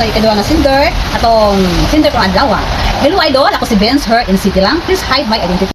ato ikaduha nga sender, atong sender kong adlaw. Hello idol, ako si Benz Her in City lang. Please hide my identity.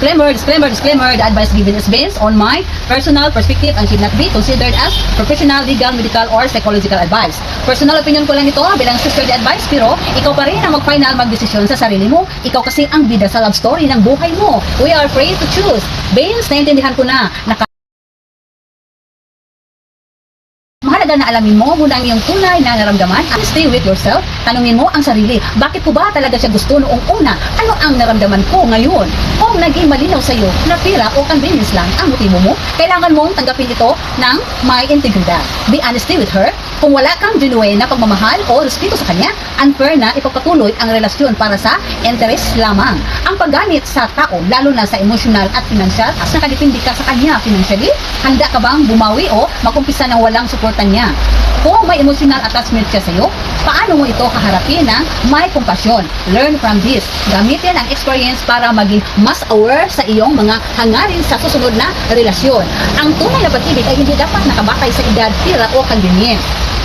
Disclaimer, the advice given is based on my personal perspective and should not be considered as professional, legal, medical, or psychological advice. Personal opinion ko lang ito bilang sister the advice, pero ikaw pa rin ang mag-final magdesisyon sa sarili mo. Ikaw kasi ang bida sa love story ng buhay mo. We are free to choose. Benz, naintindihan ko na. Mahalaga na alamin mo muna ang iyong tunay na naramdaman and stay with yourself. Tanungin mo ang sarili, bakit ko ba talaga siya gusto noong una? Ano ang naramdaman ko ngayon? Kung naging malinaw sa iyo na pera o convenience lang ang motibo mo, kailangan mong tanggapin ito ng may integridad. Be honesty with her. Kung wala kang genuine na pagmamahal o respeto sa kanya, unfair na ipagpatuloy ang relasyon para sa interest lamang. Ang paggamit sa tao, lalo na sa emotional at financial, as nakadepende ka sa kanya financially, handa ka bang bumawi o makumpisa ng walang suporta niya? Kung may emotional attachment siya sa iyo, paano mo ito haharapin ng may kompasyon? Learn from this. Gamitin ang experience para maging mas aware sa iyong mga hangarin sa susunod na relasyon. Ang tunay na pag-ibig ay hindi dapat nakabatay sa edad, tira o convenience.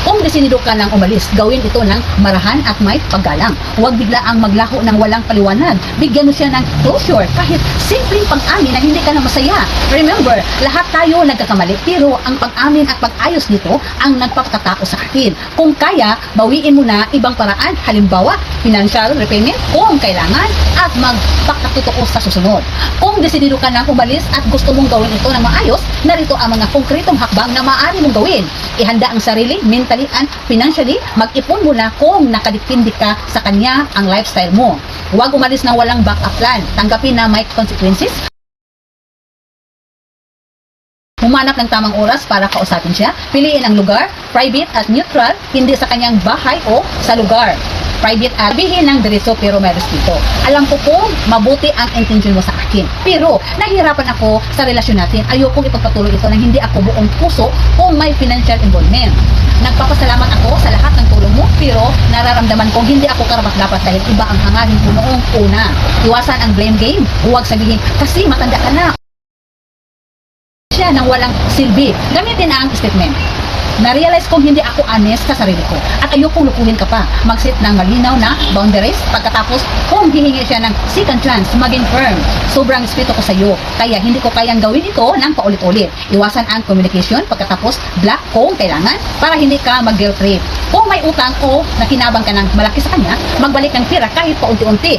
Kung desinido ka ng umalis, gawin ito ng marahan at may paggalang. Huwag bigla ang maglaho ng walang paliwanag. Bigyan mo siya ng closure kahit simpleng pag-amin na hindi ka na masaya. Remember, lahat tayo nagkakamali, pero ang pag-amin at pag-ayos nito ang nagpapakatao sa atin. Kung kaya, bawiin mo na ibang paraan, halimbawa, financial repayment kung kailangan, at magpakatutuos sa susunod. Kung desinido ka ng umalis at gusto mong gawin ito ng maayos, narito ang mga konkretong hakbang na maaari mong gawin. Ihanda ang sarili, mentally and financially, mag-ipon muna kung nakadepende ka sa kanya ang lifestyle mo. Huwag umalis na walang backup plan. Tanggapin na may consequences. Humanap ng tamang oras para kausapin siya. Piliin ang lugar, private at neutral, hindi sa kanyang bahay o sa lugar. Private at sabihin ng diretso pero may respeto. Alam ko kung mabuti ang intention mo sa akin, pero nahihirapan ako sa relasyon natin. Ayokong ipagpatuloy ito nang hindi ako buong puso kung may financial involvement. Nagpapasalamat ako sa lahat ng tulong mo, pero nararamdaman kong hindi ako karapat-dapat dahil iba ang hangarin ko noong una. Iwasan ang blame game. Huwag sabihin, kasi matanda ka na siya nang walang silbi. Gamitin ang statement. Na-realize kong hindi ako honest sa sarili ko at ayokong lukuhin ka pa. Mag-set ng malinaw na boundaries. Pagkatapos, kung hihingi siya ng second chance, maging firm. Sobrang respeto ko sa iyo, kaya hindi ko kayang gawin ito ng paulit-ulit. Iwasan ang communication. Pagkatapos, block kung kailangan para hindi ka mag-guilt trip. Kung may utang o nakinabang ka ng malaki sa kanya, magbalik ng pera kahit paunti-unti.